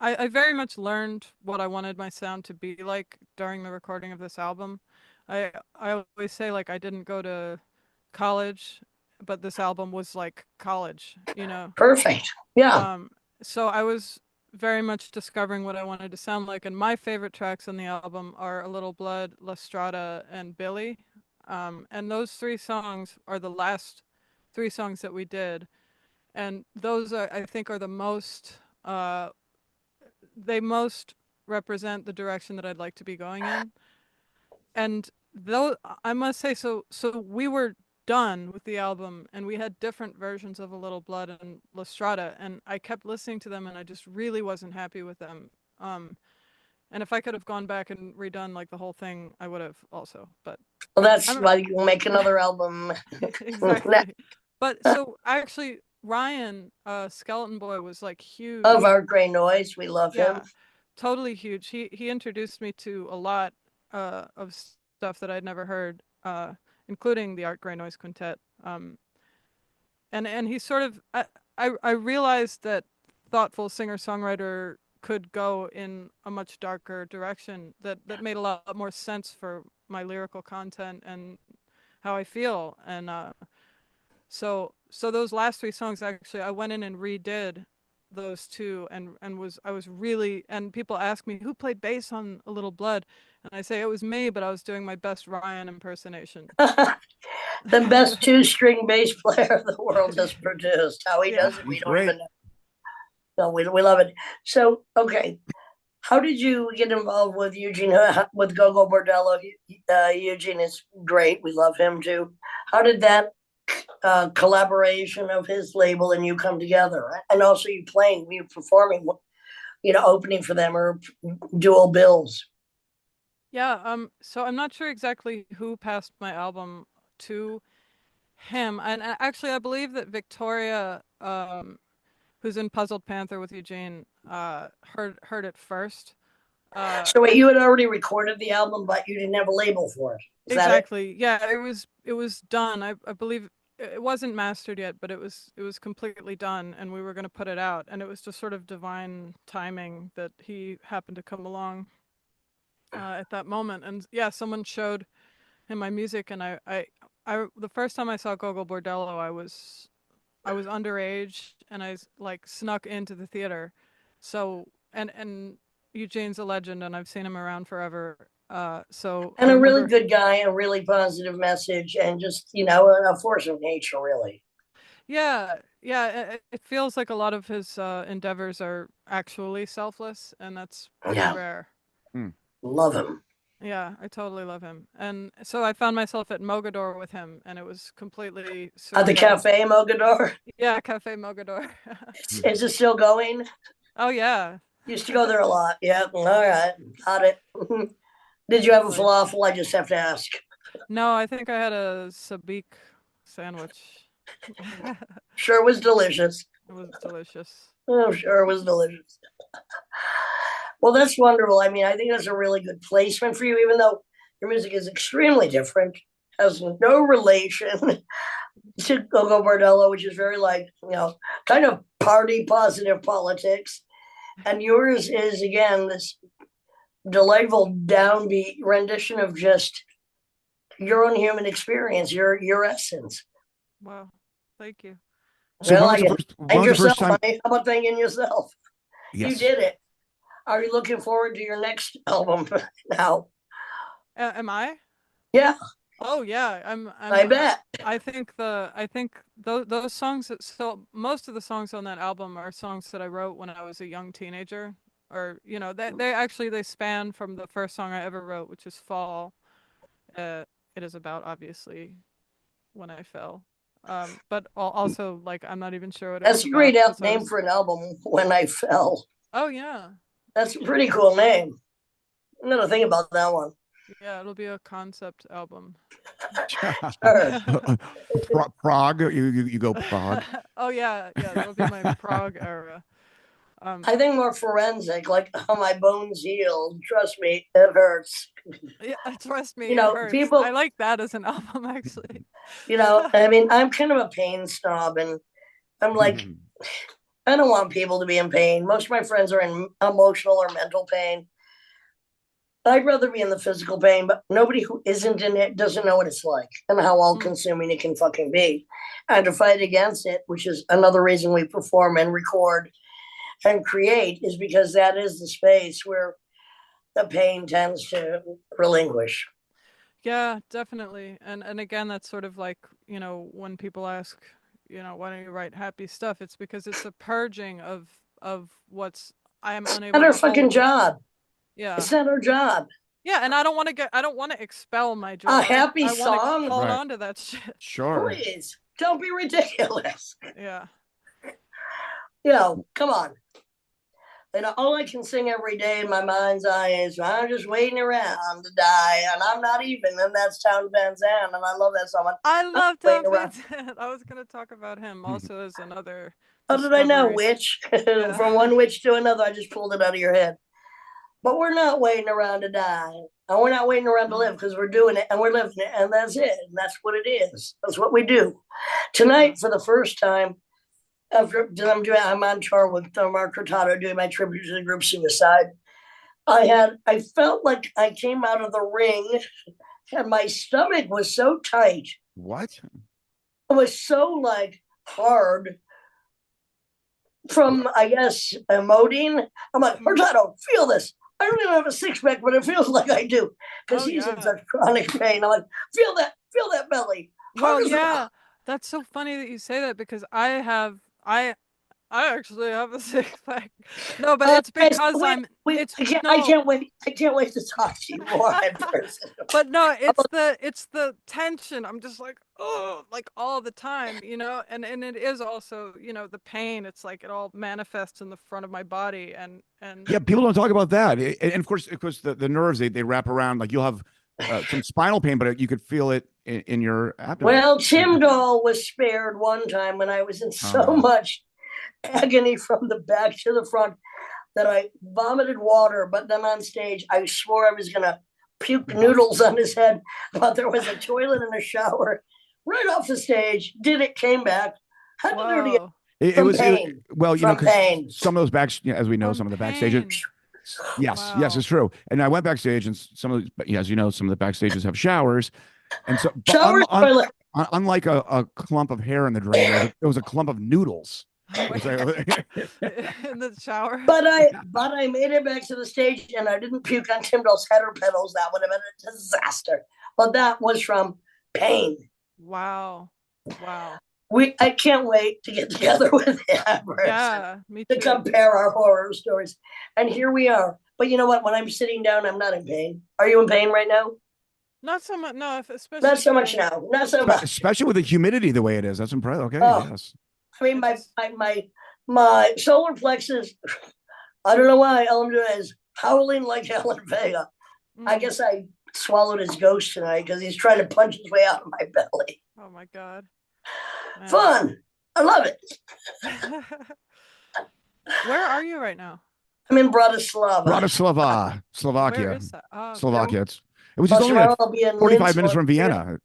I very much learned what I wanted my sound to be like during the recording of this album. I always say like I didn't go to college, but this album was like college, you know. Perfect. Yeah. Um, so I was very much discovering what I wanted to sound like, and my favorite tracks on the album are A Little Blood, La Strada, and Billy. And those three songs are the last three songs that we did, and those are, I think, are the most they most represent the direction that I'd like to be going in. And though I must say, so we were done with the album and we had different versions of A Little Blood and La Strada, and I kept listening to them and I just really wasn't happy with them. And if I could have gone back and redone like the whole thing, I would have also. But Well, that's I'm why you will make another album. exactly. But so actually Ryan Skeleton Boy was like Of huge. Art Gray Noise. We love him. Yeah, totally huge. He introduced me to a lot of stuff that I'd never heard, including the Art Gray Noise Quintet. And he sort of I realized that thoughtful singer songwriter could go in a much darker direction that made a lot more sense for my lyrical content and how I feel. And so those last three songs, actually I went in and redid those two, and I was really, and people ask me who played bass on A Little Blood, and I say it was me, but I was doing my best Ryan impersonation. The best two-string bass player the world has produced. How he Yeah. does it, we He's don't great. even know. No, we love it. So, okay, how did you get involved with Eugene with Gogol Bordello? Eugene is great. We love him too. How did that collaboration of his label and you come together? And also, you playing, you performing, opening for them or dual bills. Yeah, so I'm not sure exactly who passed my album to him. And actually I believe that Victoria, who's in Puzzled Panther with Eugene, heard it first. So, wait, you had already recorded the album, but you didn't have a label for it. Is that it? Exactly. Yeah, it was done. I believe it wasn't mastered yet, but it was completely done, and we were going to put it out, and it was just sort of divine timing that he happened to come along at that moment. And yeah, someone showed him my music, and I the first time I saw Gogol Bordello, I was underage, and I like snuck into the theater. So and Eugene's a legend, and I've seen him around forever. So I And a really remember, good guy, a really positive message, and just, a force of nature, really. yeah, yeah, it feels like a lot of his endeavors are actually selfless, and that's pretty Yeah, rare. Hmm. love him. Yeah, I totally love him. And so I found myself at Mogador with him, and it was completely At the surreal. Cafe Mogador. Yeah, Cafe Mogador. Is it still going? Oh yeah, Used to go there a lot. Yeah, all right, got it. Did you good have a place. falafel? I just have to ask. No, I think I had a sabik sandwich. Sure was delicious. It was delicious. Oh, sure was delicious. Well, that's wonderful. I mean, I think that's a really good placement for you, even though your music is extremely different, has no relation to Gogol Bordello, which is very like, kind of party positive politics. And yours is, again, this delightful downbeat rendition of just your own human experience, your essence. Wow, thank you. So Well, when was I the guess first thank yourself, time? honey. How about thanking yourself? You Yes. did it. Are you looking forward to your next album now? Am I? Yeah, Oh yeah, I bet. I think those songs so most of the songs on that album are songs that I wrote when I was a young teenager, or they actually they span from the first song I ever wrote, which is Fall. It is about, obviously, when I fell. But also, like, I'm not even sure what it was That's a great about because I name was. for an album. When I Fell. Oh yeah, That's a pretty cool name. I'm gonna think about that one. yeah, it'll be a concept album. Sure. Prague. You go Prague. Oh yeah, yeah, that'll be my Prague era. I think more forensic, like how my bones healed. Trust me, it hurts. Yeah, trust me, it hurts. I People, like that as an album, actually. I mean, I'm kind of a pain snob, and I'm like, I don't want people to be in pain. Most of my friends are in emotional or mental pain. I'd rather be in the physical pain, but nobody who isn't in it doesn't know what it's like and how all Mm, consuming it can fucking be. And to fight against it, which is another reason we perform and record and create, is because that is the space where the pain tends to relinquish. yeah, definitely. And again, that's sort of like, when people ask, why don't you write happy stuff? It's because it's a purging of what's I am Not unable our to fucking hold. job. Yeah. It's not our job. Yeah, and I don't want to expel my A joy. happy I want to song? hold Right. on to that shit. Sure. Please. Don't be ridiculous. Yeah. Come on. All I can sing every day in my mind's eye is I'm just waiting around to die, and I'm not even. And that's Town Van Zandt, and I love that song. I I'm love Tom waiting around. Vincent. I was gonna talk about him also as another How did I know? discovery. Witch? From Yeah. one witch to another, I just pulled it out of your head. But we're not waiting around to die. And we're not waiting around to live because we're doing it and we're living it. And that's it. And that's what it is. That's what we do. Tonight, for the first time, I'm on tour with Mark Hurtado doing my tribute to the group Suicide. I felt like I came out of the ring and my stomach was so tight. What? It was so like hard from, I guess, emoting. I'm like, Hurtado, feel this. I don't even have a six pack, but it feels like I do because he's in such chronic pain. I'm like, feel that belly. Well, yeah, that's so funny that you say that because I actually have a six pack. No, but it's because I can't wait. I can't wait to talk to you more in person. But no, it's the tension. I'm just like, oh, like all the time, and it is also, the pain. It's like it all manifests in the front of my body, and Yeah, people don't talk about that. And of course, the nerves they wrap around. Like you'll have some spinal pain, but you could feel it in your abdomen. Well, Tim Dahl was spared one time when I was in so much agony from the back to the front that I vomited water. But then on stage, I swore I was going to puke noodles on his head, but there was a toilet and a shower right off the stage, did it, came back, had to do it again. Whoa. From Pain. Well, From because Pain. some of those as we know, From some of the Pain. backstages. Yes, yes, Wow. it's true. And I went backstage, and some of the, as you know, some of the backstages have showers, and so Showers, toilet. unlike a clump of hair in the drain, it was a clump of noodles. Oh my God. In the shower. But I made it back to the stage, and I didn't puke on Tim Dale's header pedals. That would have been a disaster. But that was from Pain. Wow. Wow. I can't wait to get together with him. Yeah, me too. To compare our horror stories. And here we are. But you know what? When I'm sitting down, I'm not in pain. Are you in pain right now? Not so much. No, especially not so much now. Not so much. Especially with the humidity the way it is. That's impressive. Okay. Oh, yes. I mean, my solar plexus. I don't know why. All I'm doing is howling like Helen Vega. I guess I swallowed his ghost tonight because he's trying to punch his way out of my belly. Oh my God. Man. Fun. I love it. Where are you right now? I'm in Bratislava. Slovakia. Where is that? Oh, Slovakia. It was just only Tomorrow I'll be in 45 Linz, minutes from Austria. Vienna.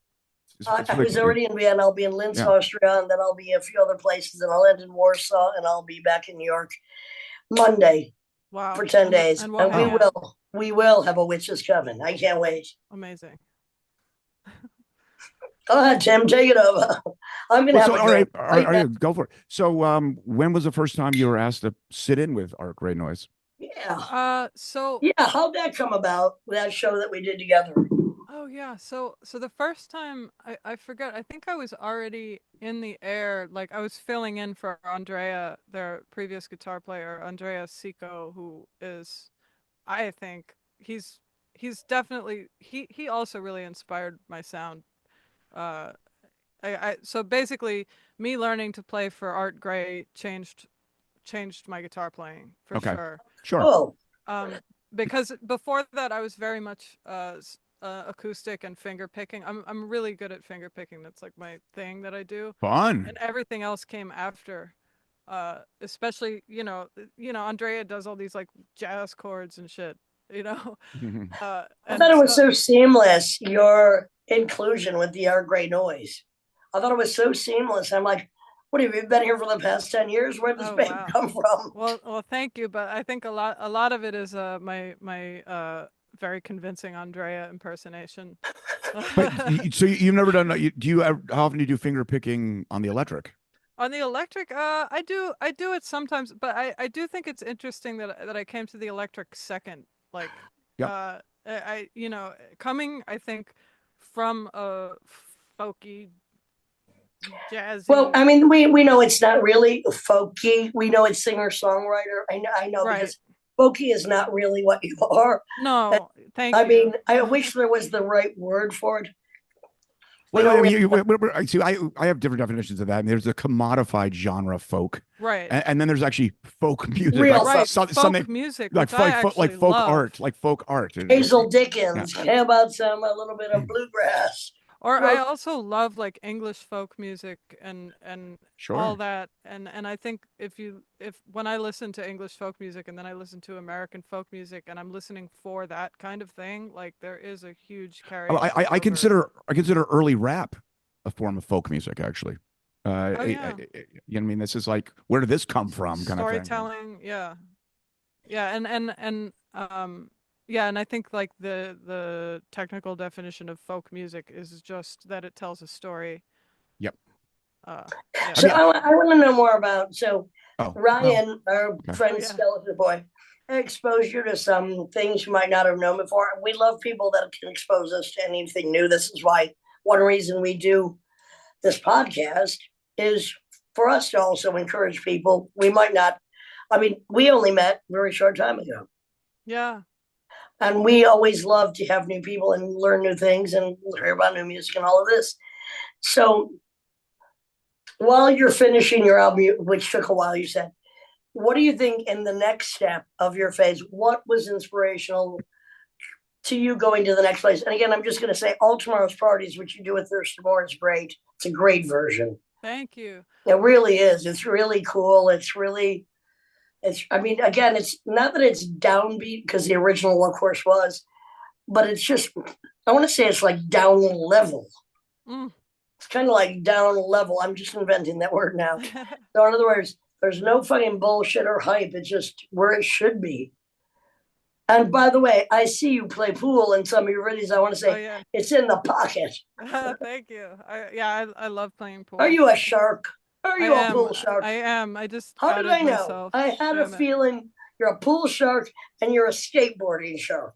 I was already in Vienna. I'll be in Linz, Austria, and then I'll be a few other places, and I'll end in Warsaw, and I'll be back in New York Monday. Wow. For 10 days. And we will have a witch's coven. I can't wait. Amazing. Go ahead, Tim. Take it over. I'm gonna have all right, go for it. So when was the first time you were asked to sit in with Art Great Noise? Yeah. How'd that come about, that show that we did together? Oh yeah. So the first time I forget, I think I was already in the air, like I was filling in for Andrea, their previous guitar player, Andrea Sico, who is, I think he's definitely he also really inspired my sound. So basically me learning to play for Art Gray changed my guitar playing for sure. Sure. Oh. Because before that I was very much acoustic and finger picking. I'm really good at finger picking. That's like my thing that I do. Fun. And everything else came after. Especially, Andrea does all these like jazz chords and shit, I thought it was so seamless, your inclusion with the Art Great Noise. I thought it was so seamless. I'm like, what have you been here for the past 10 years? Where'd this band come from? Well, thank you. But I think a lot of it is my very convincing Andrea impersonation. So you've never done? How often do you do finger picking on the electric? On the electric, I do it sometimes, but I do think it's interesting that I came to the electric second. Like, I coming, I think, from a folky jazzy. Well, I mean, we know it's not really folky. We know it's singer-songwriter. I know right. Because folky is not really what you are. No, thank you. I mean, I wish there was the right word for it. Well, I have different definitions of that. I mean, there's a commodified genre folk, right? And then there's actually folk music, real folk music, like folk art. Hazel Dickens. How about a little bit of bluegrass? Or I also love like English folk music and sure. all that. And I think if when I listen to English folk music and then I listen to American folk music and I'm listening for that kind of thing, like there is a huge carry. I consider early rap a form of folk music, actually. I mean, this is like, where did this come from? Kind storytelling, yeah. And I think like the technical definition of folk music is just that it tells a story. Yep. So I want to know more about Ryan, our friend Skeleton Boy, exposed you to some things you might not have known before. We love people that can expose us to anything new. This is why one reason we do this podcast is for us to also encourage people. We might not. I mean, we only met a very short time ago. Yeah. And we always love to have new people and learn new things and hear about new music and all of this. So while you're finishing your album, which took a while, you said, what do you think in the next step of your phase? What was inspirational to you going to the next place? And again, I'm just going to say All Tomorrow's Parties, which you do with Thurston Moore, is great. It's a great version. Thank you. It really is. It's really cool. I mean, again, it's not that it's downbeat because the original, of course, was, but it's just, I want to say it's like down level. It's kind of like down level. I'm just inventing that word now. So in other words, there's no fucking bullshit or hype. It's just where it should be. And by the way, I see you play pool in some of your videos. I want to Oh say yeah. it's in the pocket. Thank you. I love playing pool. Are you a shark? Are I you a am. pool shark? I am. I just How did outed I know? myself. I had a Damn it. feeling you're a pool shark and you're a skateboarding shark.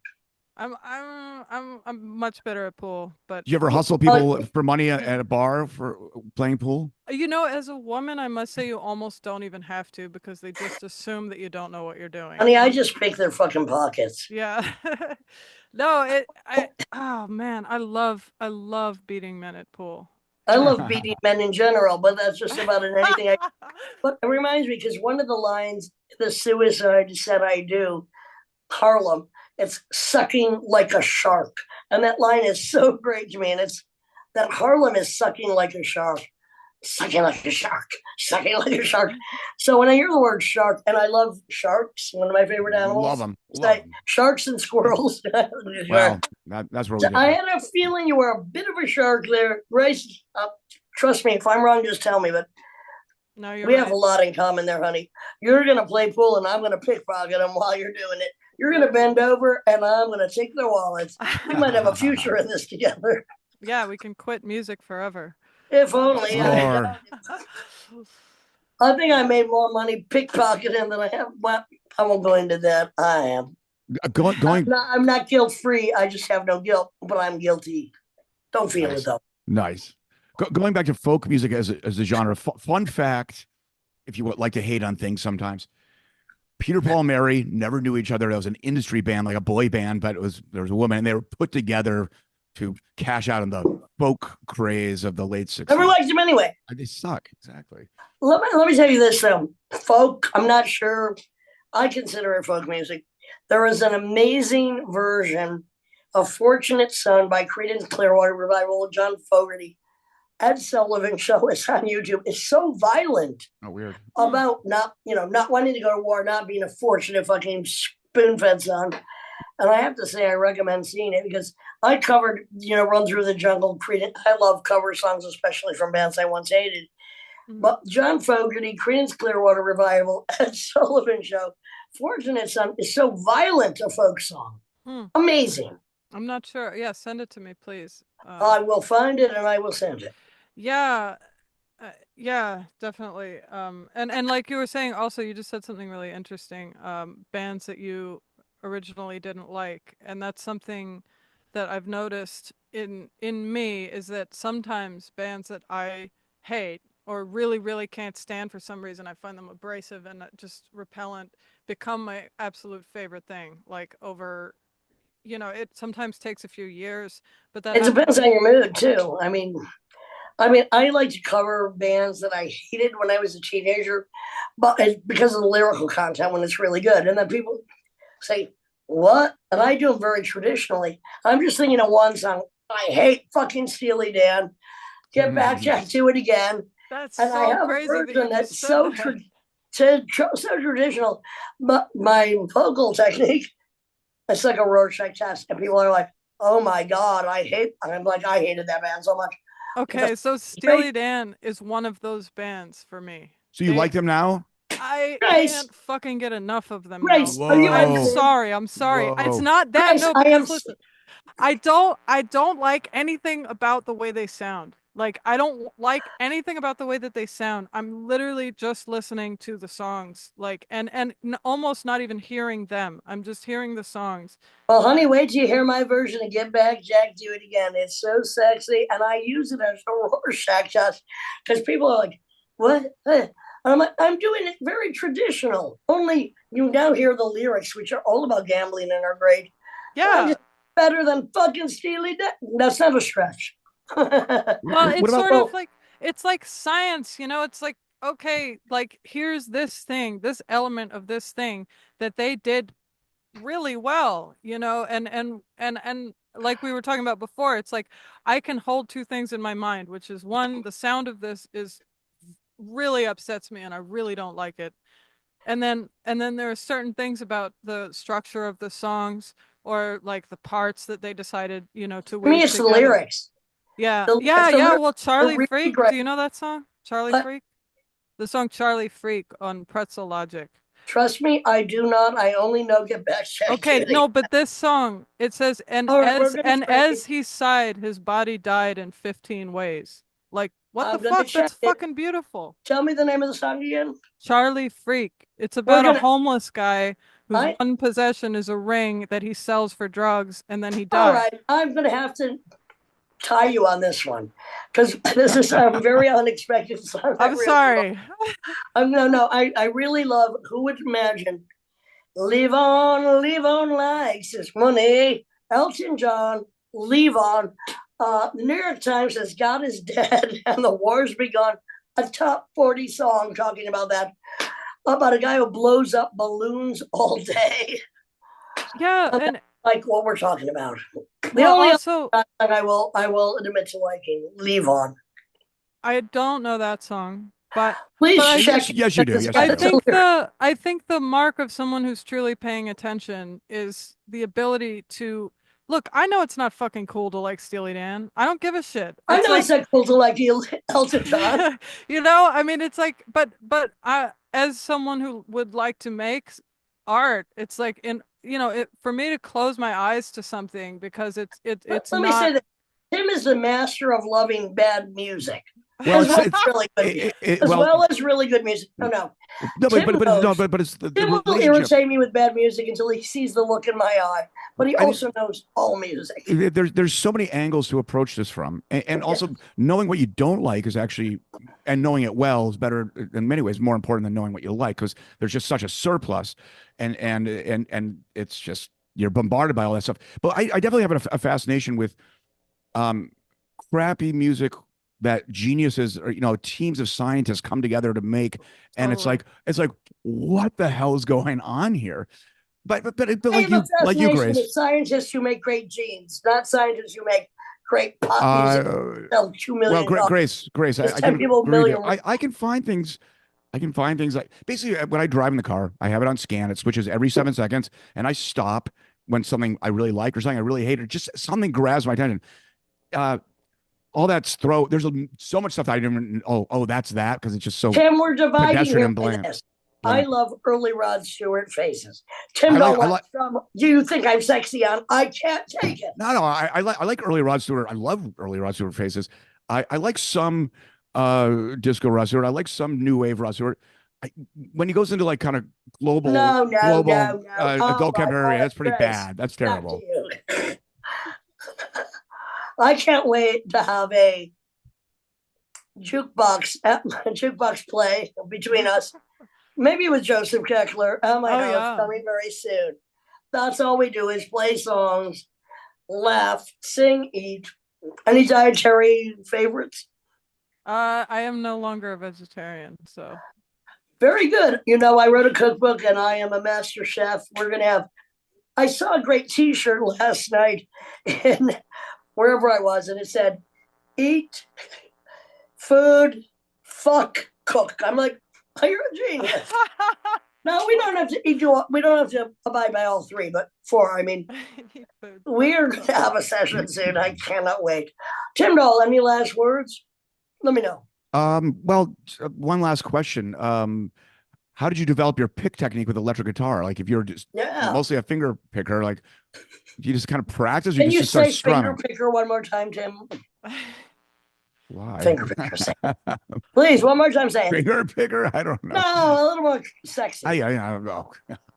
I'm much better at pool, but Do you ever hustle people for money at a bar for playing pool? as a woman, I must say you almost don't even have to because they just assume that you don't know what you're doing. Honey, I just pick their fucking pockets. Yeah. No, oh man, I love beating men at pool. I love beating men in general, but that's just about in anything. But it reminds me because one of the lines, the suicide said I do, Harlem, it's sucking like a shark. And that line is so great to me. And it's that Harlem is sucking like a shark, sucking like a shark, sucking like a shark. So when I hear the word shark, and I love sharks, one of my favorite animals. Love them. Sharks and squirrels. Well, that's where we So get I that. had a feeling you were a bit of a shark there. Grace, trust me, if I'm wrong, just tell me. But No, you're we right. have a lot in common there, honey. You're going to play pool, and I'm going to pickpocket them while you're doing it. You're going to bend over, and I'm going to take their wallets. We might have a future in this together. Yeah, we can quit music forever. If only. Sure. I think I made more money pickpocketing than I have. Well, I won't go into that. I am. Going. I'm not guilt free. I just have no guilt, but I'm guilty. Don't feel Nice. it though. Nice. Going back to folk music as a genre. Fun fact, if you would like to hate on things sometimes, Peter, Paul, and Mary never knew each other. It was an industry band, like a boy band, but there was a woman, and they were put together to cash out on the folk craze of the late 60s. Never liked them anyway. They suck. Exactly. Let me tell you this though. Folk, I'm not sure. I consider it folk music. There is an amazing version of Fortunate Son by Creedence Clearwater Revival with John Fogerty. Ed Sullivan show is on YouTube. It's so violent. Oh, weird. About not wanting to go to war, not being a fortunate fucking spoon-fed son. And I have to say, I recommend seeing it because I covered, Run Through the Jungle, Creedence. I love cover songs, especially from bands I once hated. But John Fogerty, Creedence Clearwater Revival, Ed Sullivan show, Fortunate Son is so violent a folk song. Amazing. I'm not sure. Yeah, send it to me, please. I will find it and I will send it. Yeah, yeah, definitely. And like you were saying, also, you just said something really interesting. Bands that you originally didn't like, and that's something that I've noticed in me is that sometimes bands that I hate or really, really can't stand for some reason, I find them abrasive and just repellent, become my absolute favorite thing. Like over, it sometimes takes a few years, but that it depends on your mood too. I mean, I like to cover bands that I hated when I was a teenager, but because of the lyrical content when it's really good. And then people say, what? And I do them very traditionally. I'm just thinking of one song. I hate fucking Steely Dan. Get back, Jack, do it again. That's and so I have crazy a version that's so so traditional, but my vocal technique, it's like a Rorschach test. And people are like, oh my God, I hated that band so much. Okay, so Steely Dan is one of those bands for me. So you like them now? I Grace, can't fucking get enough of them Grace, now. are you I'm sorry. Whoa. It's not that. Grace, No, I am. because listen, I don't like anything about the way they sound. Like, I don't like anything about the way that they sound. I'm literally just listening to the songs, like, and almost not even hearing them. I'm just hearing the songs. Well, honey, wait till you hear my version of Get Back, Jack, Do It Again. It's so sexy, and I use it as a Rorschach test because people are like, what? And I'm like, I'm doing it very traditional. Only you now hear the lyrics, which are all about gambling and are great. Yeah. Better than fucking Steely Dan. That's not a stretch. Well, it's sort of like, it's like science, it's like, okay, like here's this thing, this element of this thing that they did really well, and like we were talking about before, it's like I can hold two things in my mind, which is one, the sound of this is really upsets me and I really don't like it. And then there are certain things about the structure of the songs or like the parts that they decided, to I mean, it's together. the lyrics. Yeah. The, Yeah. the Yeah. lyrics Well, are Charlie really Freak. great. Do you know that song? Charlie But Freak? The song Charlie Freak on Pretzel Logic. trust me, I do not. I only know Get Back, Jack Okay, Judy. no, but this song, it says, All right, we're gonna check as it. he sighed, his body died in 15 ways. Like, what the I'm gonna fuck? check That's it. fucking beautiful. Tell me the name of the song again. Charlie Freak. It's We're about a gonna. homeless guy whose I. one possession is a ring that he sells for drugs, and then he All dies. right, I'm gonna have to tie you on this one because this is a very unexpected song. I I'm really love. sorry. No. I really love. Who would imagine? Live on likes his money. Elton John, leave on. The New York Times says God is dead and the war's begun. A top 40 song talking about that. About a guy who blows up balloons all day. Yeah, and Like what we're talking about. The well, only also, other song I will admit to liking, Leave On. I don't know that song, but Please I check. Yes, you do. Yes, you I do. think the mark of someone who's truly paying attention is the ability to look. I know it's not fucking cool to like Steely Dan. I don't give a shit. I It's know it's like not cool to like Elton John. I mean, it's like, but I, as someone who would like to make art, it's like for me to close my eyes to something because it's Let me say not. that Tim is the master of loving bad music. Well, As well as really good music. As well, well as really good music. Oh no. no, Tim but it's no, knows. but it's the Tim will relationship. irritate me with bad music until he sees the look in my eye. But he I think also knows all music. there's so many angles to approach this from, and also knowing what you don't like is actually, and knowing it well is better in many ways, more important than knowing what you like, because there's just such a surplus, and it's just you're bombarded by all that stuff. But I definitely have a fascination with um crappy music that geniuses or teams of scientists come together to make, and Totally. it's like what the hell is going on here? But I like have a you fascination with Grace. scientists who make great genes, not scientists who make great pop music. Uh, Sell $2 well, million. Grace, Just I 10 can people, agree there. million. I can find things. I can find things like basically when I drive in the car, I have it on scan. It switches every 7 seconds, and I stop when something I really like or something I really hate or just something grabs my attention. Uh, all that's throw. There's so much stuff that I didn't. Even, that's that because it's just so Tim, we're dividing pedestrian here and by bland. this. I love early Rod Stewart faces. Tim I don't like. I like like. some. Do you think I'm sexy on? I can't take it. No, I like early Rod Stewart. I love early Rod Stewart faces. I like some disco Rod Stewart. I like some new wave Rod Stewart. I, when he goes into like kind of global Oh adult my contemporary, God, that's pretty Chris, bad. That's back to terrible. you. I can't wait to have a jukebox play between us. Maybe with Joseph Keckler at my Oh house yeah. coming very soon. That's all we do is play songs, laugh, sing, eat. Any dietary favorites? I am no longer a vegetarian, so Very good. I wrote a cookbook and I am a master chef. We're going to have, I saw a great t shirt last night in wherever I was, and it said, eat, food, fuck, cook. I'm like, oh, you're a genius. No, we don't have to eat you. We don't have to abide by all three, but four. I mean, we are going to have a session soon. I cannot wait. Tim Doll, any last words? Let me know. Well, one last question. How did you develop your pick technique with electric guitar? Like, if you're just mostly a finger picker, like, you just kind of practice, or Can you just start say strumming? finger picker one more time, Tim? Why? Finger picker. Say please, one more time. Say it. Finger picker? I don't know. No, a little more sexy. I don't know.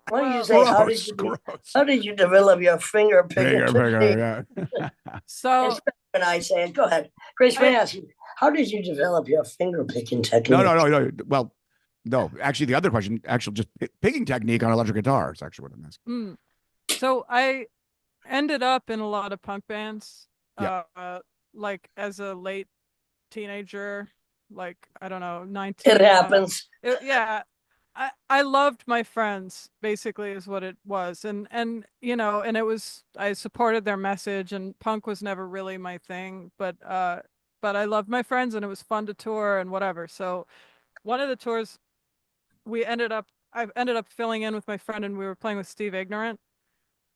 Why don't you say how did you develop your finger picking technique? Yeah. so When I say it, go ahead. Grace, may I ask you, how did you develop your finger picking technique? No. Well, no. Actually, the other question, actual just picking technique on electric guitar is actually what I'm asking. So I ended up in a lot of punk bands, Yeah. like as a late teenager, like I don't know, 19. It happens. Yeah. I loved my friends, basically, is what it was. And it was, I supported their message, and punk was never really my thing, but I loved my friends and it was fun to tour and whatever. So one of the tours I ended up filling in with my friend, and we were playing with Steve Ignorant,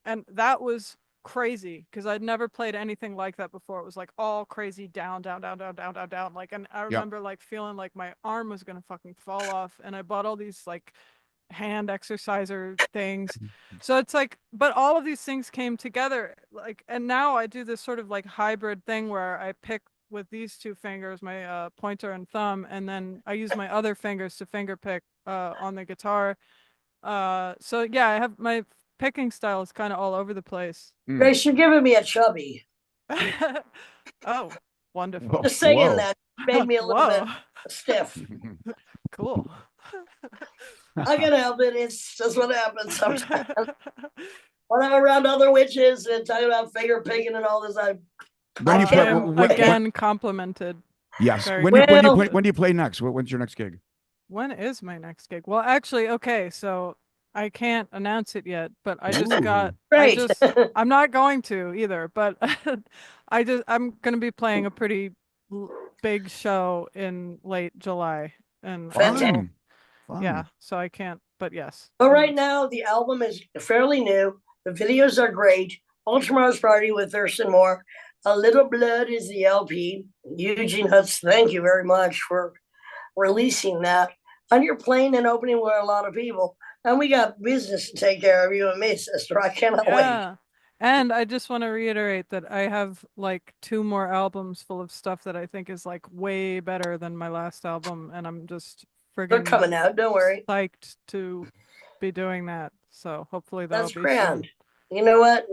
and that was crazy because I'd never played anything like that before. It was like all crazy down, down, down, down, down, down, down. Like, and I remember like feeling like my arm was gonna fucking fall off. And I bought all these like hand exerciser things. So it's like, but all of these things came together. Like, and now I do this sort of like hybrid thing where I pick with these two fingers, my pointer and thumb, and then I use my other fingers to finger pick on the guitar. So yeah, I have my picking style is kind of all over the place. Grace, you're giving me a chubby. Oh, wonderful. Just saying Whoa. that made me a little Whoa. bit stiff. Cool. I can help it. It's just what happens sometimes. When I'm around other witches and talking about finger picking and all this, When you I play, am again complimented. yes. Very When do you well. play? When do you play next? When's your next gig? When is my next gig? Well, actually, okay, so I can't announce it yet, but I just got great. I'm not going to either, but I'm going to be playing a pretty big show in late July and Fantastic. Fun. yeah, so I can't, but yes. But right now, the album is fairly new. The videos are great. All Tomorrow's Party with Thurston Moore. A Little Blood is the LP. Eugene Hutz, thank you very much for releasing that. And you're playing and opening with a lot of people. And we got business to take care of, you and me, sister. I cannot wait. And I just want to reiterate that I have like 2 more albums full of stuff that I think is like way better than my last album. And I'm just They're friggin' coming out, don't worry. psyched to be doing that. So hopefully that'll That's be grand. You know what?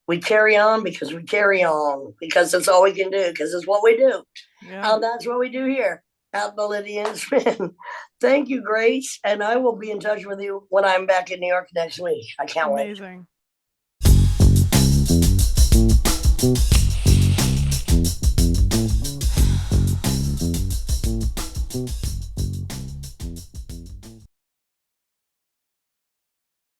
We carry on because we carry on, because that's all we can do, because it's what we do. Yeah. And that's what we do here at the Lydia and Spin. Thank you, Grace. And I will be in touch with you when I'm back in New York next week. I can't wait. Amazing.